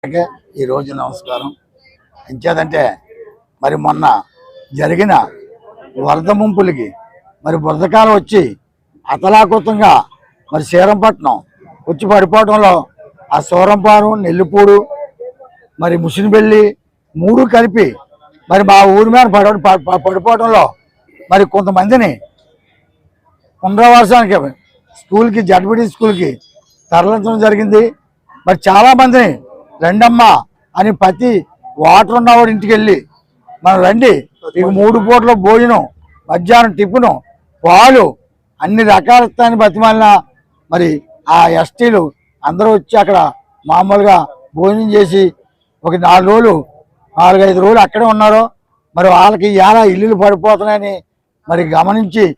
ఈ రోజు నమస్కారం. ఎంచేదంటే మరి మొన్న జరిగిన వరద ముంపులకి మరి బురదకాలం వచ్చి అతలాకుతంగా మరి శ్రీరంపట్నం వచ్చి పడిపోవడంలో ఆ సూరంపారం, నెల్లిపూడు, మరి ముసినిబెల్లి మూడు కలిపి మరి మా ఊరి మీద పడిపోవడంలో మరి కొంతమందిని పునరావాసానికి స్కూల్కి, జడ్బిడి స్కూల్కి తరలించడం జరిగింది. మరి చాలామందిని రెండమ్మ అని ప్రతి వాటర్ ఉన్నవాడు ఇంటికి వెళ్ళి మనం రండి, ఇక 3 పూటల భోజనం, మధ్యాహ్నం టిఫిను, పాలు అన్ని రకాల స్థాయిని బతిమాలిన మరి ఆ ఎస్టీలు అందరూ వచ్చి అక్కడ మామూలుగా భోజనం చేసి ఒక 4 రోజులు 4-5 రోజులు అక్కడే ఉన్నారు. మరి వాళ్ళకి ఇలా ఇల్లులు పడిపోతున్నాయని మరి గమనించి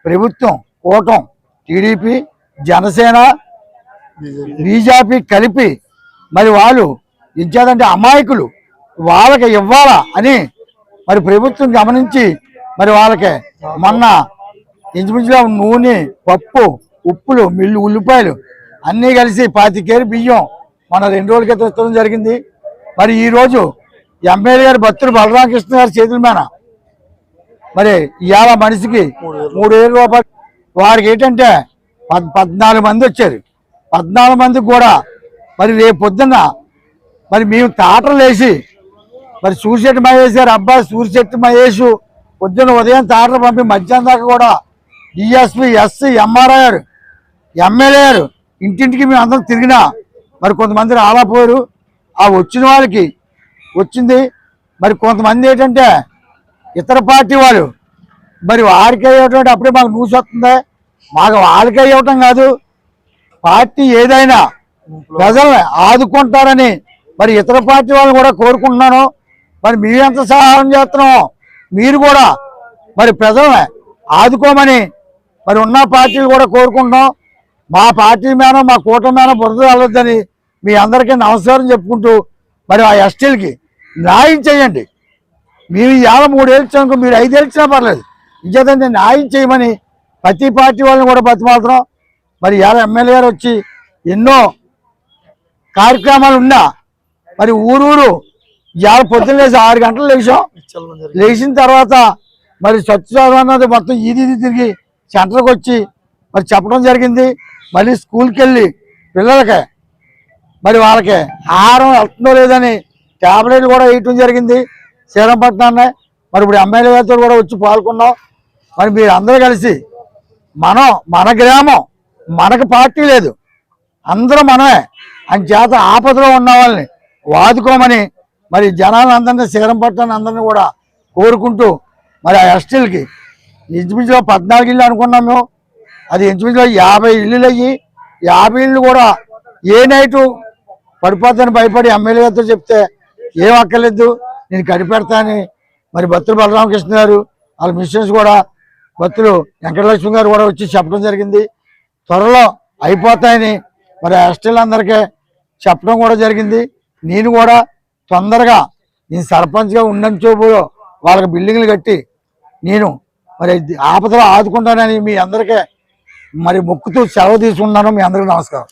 ప్రభుత్వం, కూటం, టీడీపీ, జనసేన, బీజేపీ కలిపి మరి వాళ్ళు ఇచ్చేదంటే అమాయకులు వాళ్ళకి ఇవ్వాలా అని మరి ప్రభుత్వం గమనించి మరి వాళ్ళకి మొన్న ఇంచుమించుగా నూనె, పప్పు, ఉప్పులు, ఉల్లిపాయలు అన్నీ కలిసి 25 కేజీల బియ్యం మన 2 రోజుల క్రితం ఇవ్వడం జరిగింది. మరి ఈరోజు ఎమ్మెల్యే గారు బత్తులు బలరామకృష్ణ గారి చేతుల మీద మరి ఇవాళ మనిషికి 3,000 రూపాయలు. వారికి ఏంటంటే 14 మంది వచ్చారు. 14 మందికి కూడా మరి రేపు పొద్దున్న మరి మేము తాటలు వేసి మరి సూర్యశెట్టి మహేష్ గారు అబ్బాయి సూర్యశెట్టి మహేష్ పొద్దున్న ఉదయం తాటలు పంపి మధ్యాహ్నం దాకా కూడా డిఎస్పీ, ఎస్సీ, ఎంఆర్ఐ గారు, ఎమ్మెల్యే గారు ఇంటింటికి మేము అందరం తిరిగినా మరి కొంతమంది రాలేకపోయారు. ఆ వచ్చిన వాళ్ళకి వచ్చింది. మరి కొంతమంది ఏంటంటే ఇతర పార్టీ వాళ్ళు మరి వారికి అయ్యేటువంటి అప్పుడే మాకు న్యూస్ వస్తుంది. మాకు వాళ్ళకి అయ్యవటం కాదు, పార్టీ ఏదైనా ప్రజల్ని ఆదుకుంటారని మరి ఇతర పార్టీ వాళ్ళు కూడా కోరుకుంటున్నాను. మరి మేము ఎంత సహాయం చేస్తున్నామో మీరు కూడా మరి ప్రజల్ని ఆదుకోమని మరి ఉన్న పార్టీలు కూడా కోరుకుంటున్నాం. మా పార్టీ మీద, మా కూటమి మీద బురద వెళ్ళొద్దని మీ అందరికీ నమస్కారం చెప్పుకుంటూ మరి ఆ ఎస్టీలకి న్యాయం చేయండి. మేము ఇవాళ 3 ఏళ్ళు ఇచ్చాము, మీరు 5 ఏళ్ళు ఇచ్చినా పర్లేదు, ఇంకేదంటే న్యాయం చేయమని ప్రతి పార్టీ వాళ్ళని కూడా బతిమాలుతున్నాం. మరి ఇవాళ ఎమ్మెల్యే గారు వచ్చి ఎన్నో కార్యక్రమాలు ఉన్నా మరి ఊరూరు ఇవాళ పొద్దున్న లేచి 6 గంటలు లేచాం. లేచిన తర్వాత మరి స్వచ్ఛాన్నది మొత్తం ఇది తిరిగి సెంటర్కి వచ్చి మరి చెప్పడం జరిగింది. మళ్ళీ స్కూల్కి వెళ్ళి పిల్లలకి మరి వాళ్ళకి ఆహారం వెళ్తుందో లేదని ట్యాబ్లెట్లు కూడా వేయటం జరిగింది శ్రీరంపట్నాన్ని. మరి ఇప్పుడు ఎమ్మెల్యే గారితో కూడా వచ్చి పాల్గొన్నాం. మరి మీరు అందరూ కలిసి మన గ్రామం, మనకు పార్టీ లేదు, అందరూ మనమే అని చేత ఆపదలో ఉన్న వాళ్ళని వాదుకోమని మరి జనాలందరినీ, శ్రీరంపట్నాన్ని అందరినీ కూడా కోరుకుంటూ మరి ఆ ఎస్టీలకి ఇంచుమించులో 14 ఇళ్ళు అనుకున్నాం మేము. అది ఇంచుమించులో 50 ఇళ్ళు అయ్యి 50 ఇళ్ళు కూడా ఏ నైటు పడిపోతాను భయపడి ఎమ్మెల్యే గారితో చెప్తే ఏం అక్కర్లేదు నేను కనిపెడతా అని మరి బత్తులు బలరామకృష్ణ గారు వాళ్ళ మిషన్స్ కూడా బత్తులు వెంకటలక్ష్మి గారు కూడా వచ్చి చెప్పడం జరిగింది. త్వరలో అయిపోతాయని మరి ఎస్టీలందరికీ చెప్పడం కూడా జరిగింది. నేను కూడా తొందరగా నేను సర్పంచ్గా ఉండని చూపు వాళ్ళకి బిల్డింగ్లు కట్టి నేను మరి ఆపదలో ఆదుకుంటానని మీ అందరికీ మరి మొక్కుతూ సెలవు తీసుకున్నాను. మీ అందరికీ నమస్కారం.